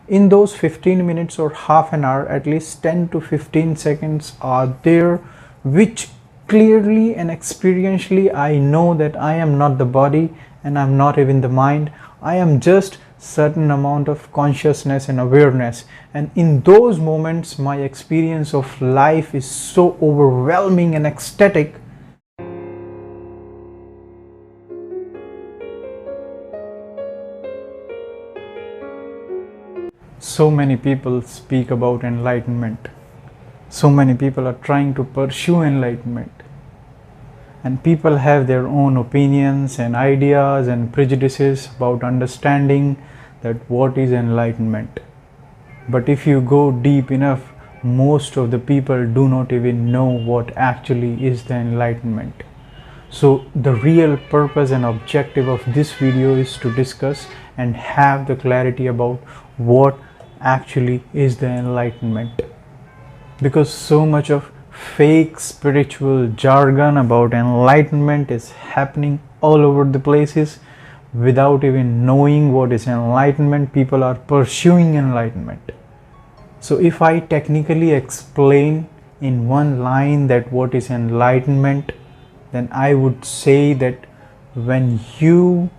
In those 15 minutes or half an hour, at least 10 to 15 seconds are there which clearly and experientially I know that I am not the body and I'm not even the mind. I am just certain amount of consciousness and awareness, and in those moments my experience of life is so overwhelming and ecstatic. So many people speak about enlightenment. So many people are trying to pursue enlightenment. And people have their own opinions and ideas and prejudices about understanding that what is enlightenment. But if you go deep enough, most of the people do not even know what actually is the enlightenment. So the real purpose and objective of this video is to discuss and have the clarity about what actually is the enlightenment. Because so much of fake spiritual jargon about enlightenment is happening all over the places. Without even knowing what is enlightenment, people are pursuing enlightenment. So if I technically explain in one line that what is enlightenment, then I would say that when you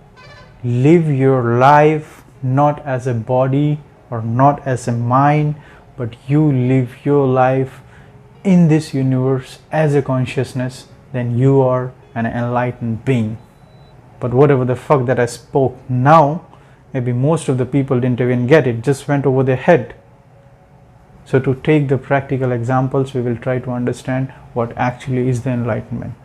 live your life not as a body or not as a mind, but you live your life in this universe as a consciousness, then you are an enlightened being. But whatever the fuck that I spoke now, maybe most of the people didn't even get it, just went over their head. So to take the practical examples, we will try to understand what actually is the enlightenment.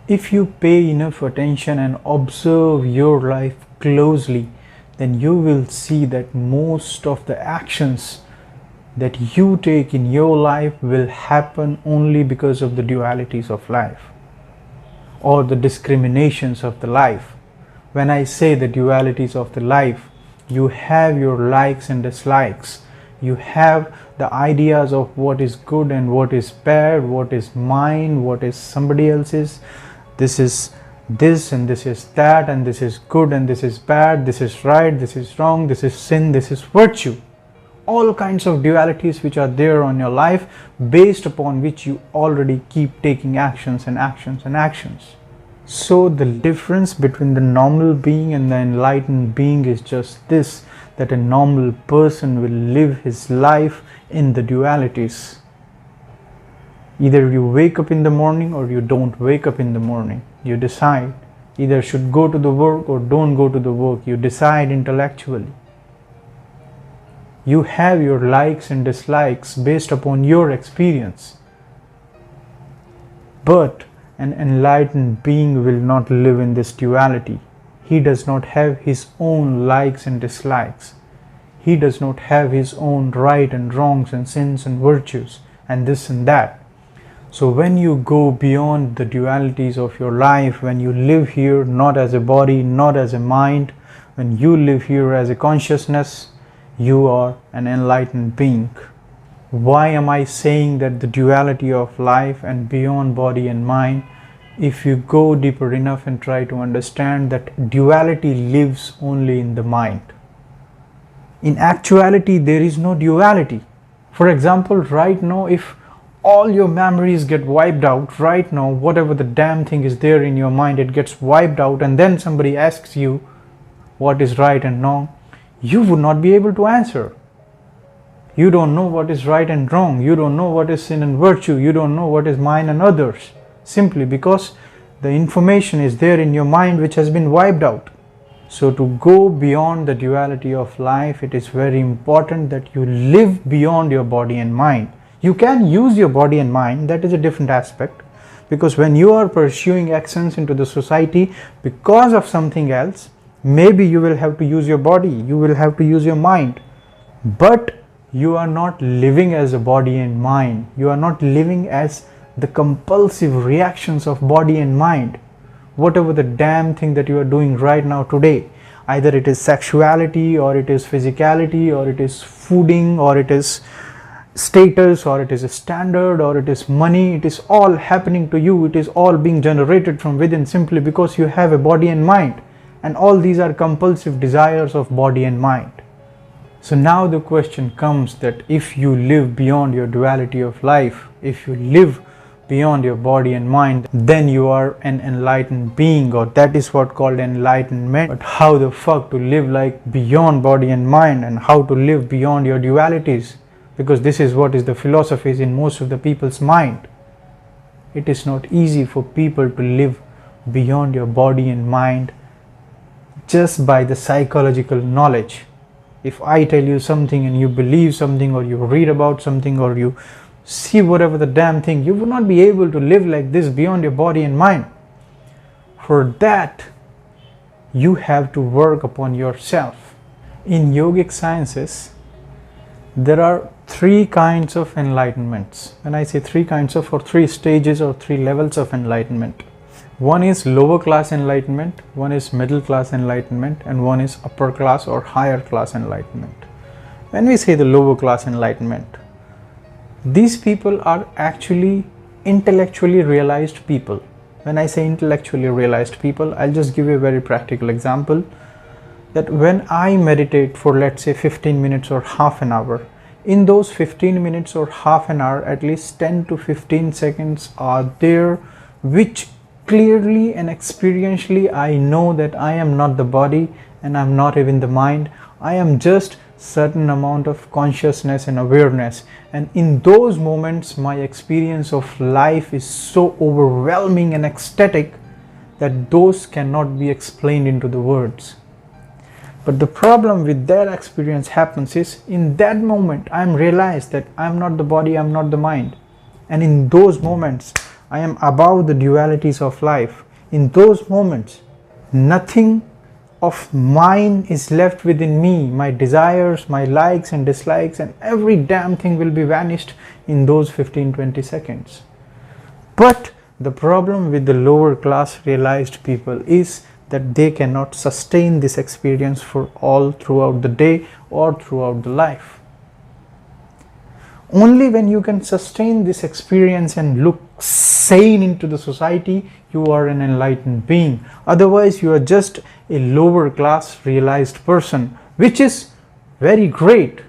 If you pay enough attention and observe your life closely, then you will see that most of the actions that you take in your life will happen only because of the dualities of life or the discriminations of the life. When I say the dualities of the life, you have your likes and dislikes. You have the ideas of what is good and what is bad, what is mine, what is somebody else's. This is this and this is that, and this is good and this is bad, this is right, this is wrong, this is sin, this is virtue. All kinds of dualities which are there on your life, based upon which you already keep taking actions and actions and actions. So the difference between the normal being and the enlightened being is just this, that a normal person will live his life in the dualities. Either you wake up in the morning or you don't wake up in the morning. You decide either should go to the work or don't go to the work. You decide intellectually. You have your likes and dislikes based upon your experience. But an enlightened being will not live in this duality. He does not have his own likes and dislikes. He does not have his own right and wrongs and sins and virtues and this and that. So when you go beyond the dualities of your life, when you live here not as a body, not as a mind, when you live here as a consciousness, you are an enlightened being. Why am I saying that the duality of life and beyond body and mind? If you go deeper enough and try to understand that duality lives only in the mind. In actuality, there is no duality. For example, right now, if all your memories get wiped out right now, whatever the damn thing is there in your mind, it gets wiped out, and then somebody asks you what is right and wrong, you would not be able to answer. You don't know what is right and wrong. You don't know what is sin and virtue. You don't know what is mine and others, simply because the information is there in your mind which has been wiped out. So to go beyond the duality of life, it is very important that you live beyond your body and mind. You can use your body and mind, that is a different aspect, because when you are pursuing actions into the society because of something else, maybe you will have to use your body, you will have to use your mind, but you are not living as a body and mind. You are not living as the compulsive reactions of body and mind. Whatever the damn thing that you are doing right now today, either it is sexuality or it is physicality or it is fooding or it is status or it is a standard or it is money, it is all happening to you. It is all being generated from within simply because you have a body and mind, and all these are compulsive desires of body and mind. So now the question comes that if you live beyond your duality of life, if you live beyond your body and mind, then you are an enlightened being, or that is what called enlightenment. But how the fuck to live like beyond body and mind, and how to live beyond your dualities? Because this is what is the philosophies in most of the people's mind. It is not easy for people to live beyond your body and mind just by the psychological knowledge. If I tell you something and you believe something, or you read about something, or you see whatever the damn thing, you will not be able to live like this beyond your body and mind. For that, you have to work upon yourself. In yogic sciences, there are three kinds of enlightenments. When I say three kinds of, or three stages or three levels of enlightenment. One is lower class enlightenment, one is middle class enlightenment, and one is upper class or higher class enlightenment. When we say the lower class enlightenment, these people are actually intellectually realized people. When I say intellectually realized people, I'll just give you a very practical example. That when I meditate for, let's say, 15 minutes or half an hour, in those 15 minutes or half an hour, at least 10 to 15 seconds are there which clearly and experientially I know that I am not the body and I'm not even the mind. I am just certain amount of consciousness and awareness, and in those moments my experience of life is so overwhelming and ecstatic that those cannot be explained into the words. But the problem with that experience happens is, in that moment I am realized that I am not the body, I am not the mind, and in those moments I am above the dualities of life. In those moments, nothing of mine is left within me. My desires, my likes and dislikes, and every damn thing will be vanished in those 15-20 seconds. But the problem with the lower class realized people is that they cannot sustain this experience for all throughout the day or throughout the life. Only when you can sustain this experience and look sane into the society, you are an enlightened being. Otherwise, you are just a lower class realized person, which is very great.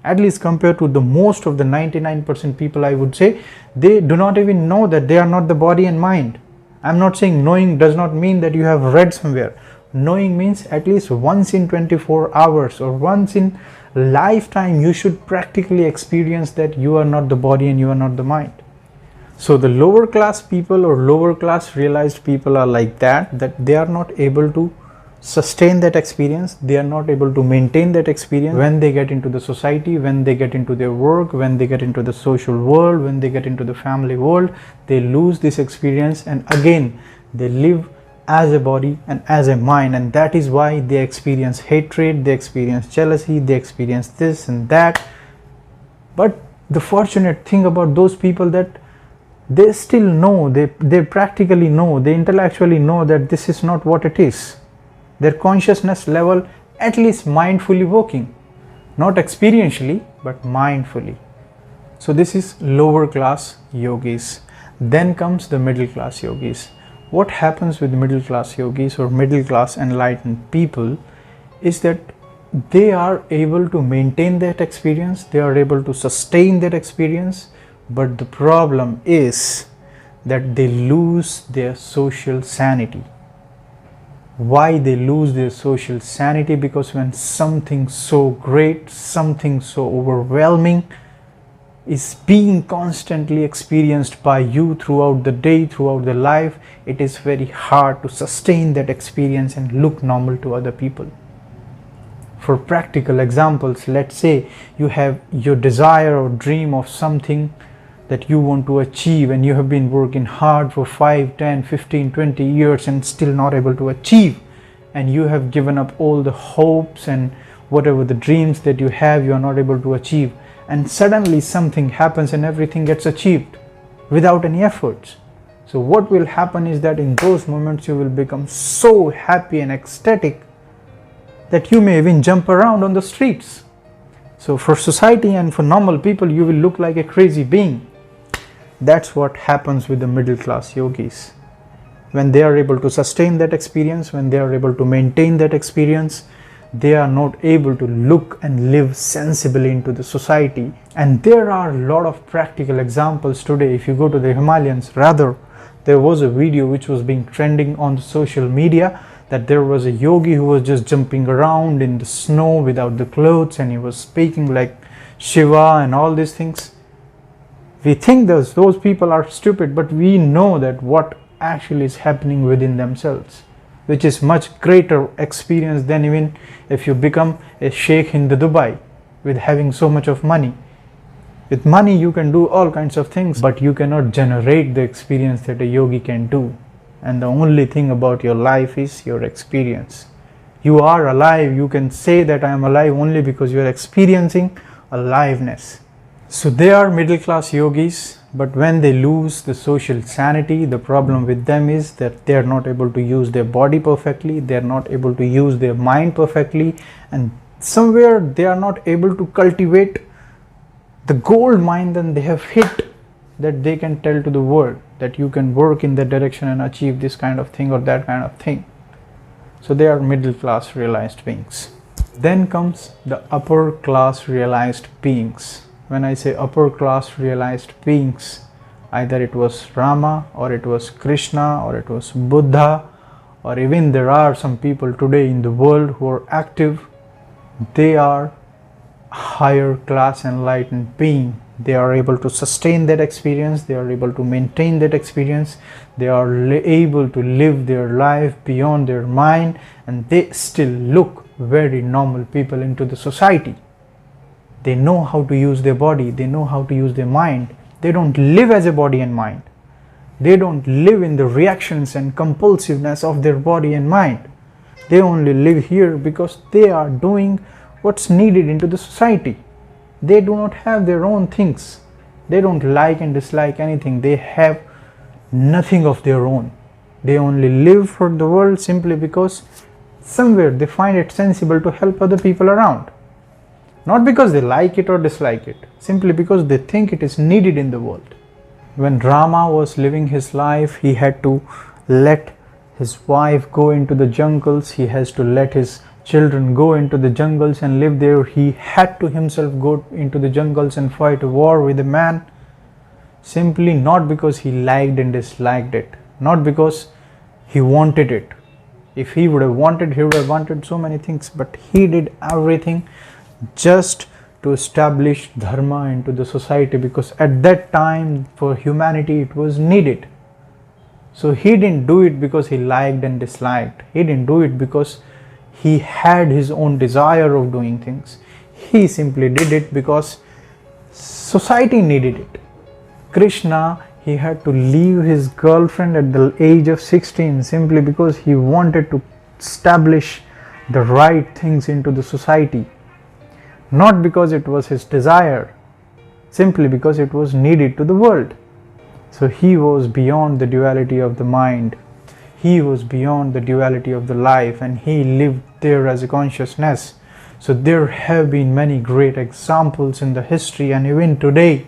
At least compared to the most of the 99% people, I would say, they do not even know that they are not the body and mind. I'm not saying knowing does not mean that you have read somewhere. Knowing means at least once in 24 hours or once in lifetime you should practically experience that you are not the body and you are not the mind. So the lower class people or lower class realized people are like that they are not able to sustain that experience, they are not able to maintain that experience when they get into the society, when they get into their work, when they get into the social world, when they get into the family world. They lose this experience and again they live as a body and as a mind, and that is why they experience hatred, they experience jealousy, they experience this and that. But the fortunate thing about those people that they still know, they practically know, they intellectually know that this is not what it is. Their consciousness level at least mindfully working, not experientially but mindfully. So this is lower class yogis. Then comes the middle class yogis. What happens with middle class yogis or middle class enlightened people is that they are able to maintain that experience, they are able to sustain that experience, but the problem is that they lose their social sanity. Why they lose their social sanity? Because when something so great, something so overwhelming is being constantly experienced by you throughout the day, throughout the life, it is very hard to sustain that experience and look normal to other people. For practical examples, let's say you have your desire or dream of something that you want to achieve and you have been working hard for 5, 10, 15, 20 years and still not able to achieve, and you have given up all the hopes and whatever the dreams that you have, you are not able to achieve, and suddenly something happens and everything gets achieved without any efforts. So what will happen is that in those moments you will become so happy and ecstatic that you may even jump around on the streets. So for society and for normal people, you will look like a crazy being. That's what happens with the middle class yogis. When they are able to sustain that experience, when they are able to maintain that experience, they are not able to look and live sensibly into the society. And there are a lot of practical examples today. If you go to the Himalayas, rather, there was a video which was being trending on the social media, that there was a yogi who was just jumping around in the snow without the clothes, and he was speaking like Shiva and all these things. We think those people are stupid, but we know that what actually is happening within themselves, which is much greater experience than even if you become a sheikh in the Dubai with having so much of money. With money you can do all kinds of things, but you cannot generate the experience that a yogi can do. And the only thing about your life is your experience. You are alive. You can say that I am alive only because you are experiencing aliveness. So they are middle class yogis, but when they lose the social sanity, the problem with them is that they are not able to use their body perfectly, they are not able to use their mind perfectly, and somewhere they are not able to cultivate the gold mine that they have hit, that they can tell to the world that you can work in that direction and achieve this kind of thing or that kind of thing. So they are middle class realized beings. Then comes the upper class realized beings. When I say upper class realized beings, either it was Rama or it was Krishna or it was Buddha, or even there are some people today in the world who are active, they are higher class enlightened being. They are able to sustain that experience, they are able to maintain that experience, they are able to live their life beyond their mind, and they still look very normal people into the society. They know how to use their body, they know how to use their mind. They don't live as a body and mind. They don't live in the reactions and compulsiveness of their body and mind. They only live here because they are doing what's needed into the society. They do not have their own things. They don't like and dislike anything. They have nothing of their own. They only live for the world simply because somewhere they find it sensible to help other people around. Not because they like it or dislike it, simply because they think it is needed in the world. When Rama was living his life, he had to let his wife go into the jungles, he has to let his children go into the jungles and live there. He had to himself go into the jungles and fight a war with a man, simply not because he liked and disliked it, not because he wanted it. If he would have wanted, he would have wanted so many things, but he did everything just to establish dharma into the society, because at that time for humanity it was needed. So he didn't do it because he liked and disliked. He didn't do it because he had his own desire of doing things. He simply did it because society needed it. Krishna, he had to leave his girlfriend at the age of 16 simply because he wanted to establish the right things into the society. Not because it was his desire, simply because it was needed to the world. So he was beyond the duality of the mind. He was beyond the duality of the life, and he lived there as a consciousness. So there have been many great examples in the history and even today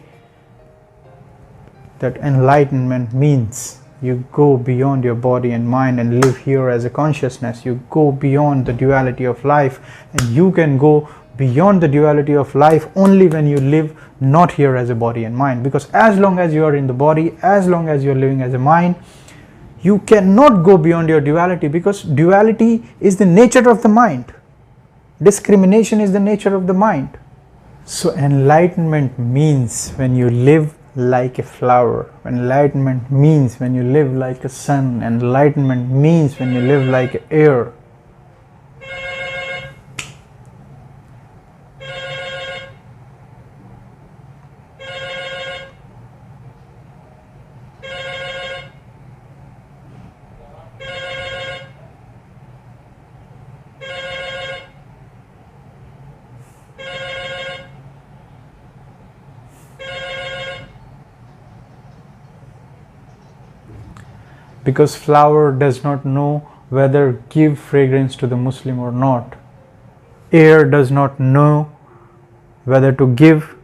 that enlightenment means you go beyond your body and mind and live here as a consciousness. You go beyond the duality of life, and you can go beyond the duality of life only when you live not here as a body and mind. Because as long as you are in the body, as long as you are living as a mind, you cannot go beyond your duality, because duality is the nature of the mind. Discrimination is the nature of the mind. So enlightenment means when you live like a flower. Enlightenment means when you live like a sun. Enlightenment means when you live like air. Because flower does not know whether give fragrance to the Muslim or not. Air does not know whether to give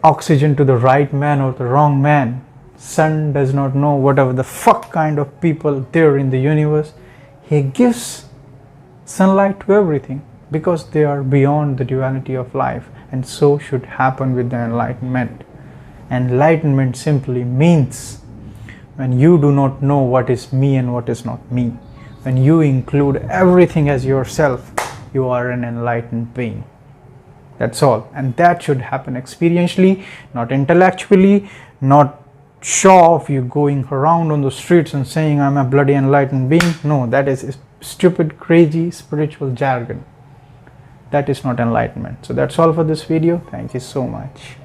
oxygen to the right man or the wrong man. Sun does not know whatever the fuck kind of people there in the universe. He gives sunlight to everything, because they are beyond the duality of life, and so should happen with the enlightenment. Enlightenment simply means when you do not know what is me and what is not me, when you include everything as yourself, you are an enlightened being. That's all. And that should happen experientially, not intellectually, not show off you going around on the streets and saying I'm a bloody enlightened being. No, that is stupid, crazy spiritual jargon. That is not enlightenment. So that's all for this video. Thank you so much.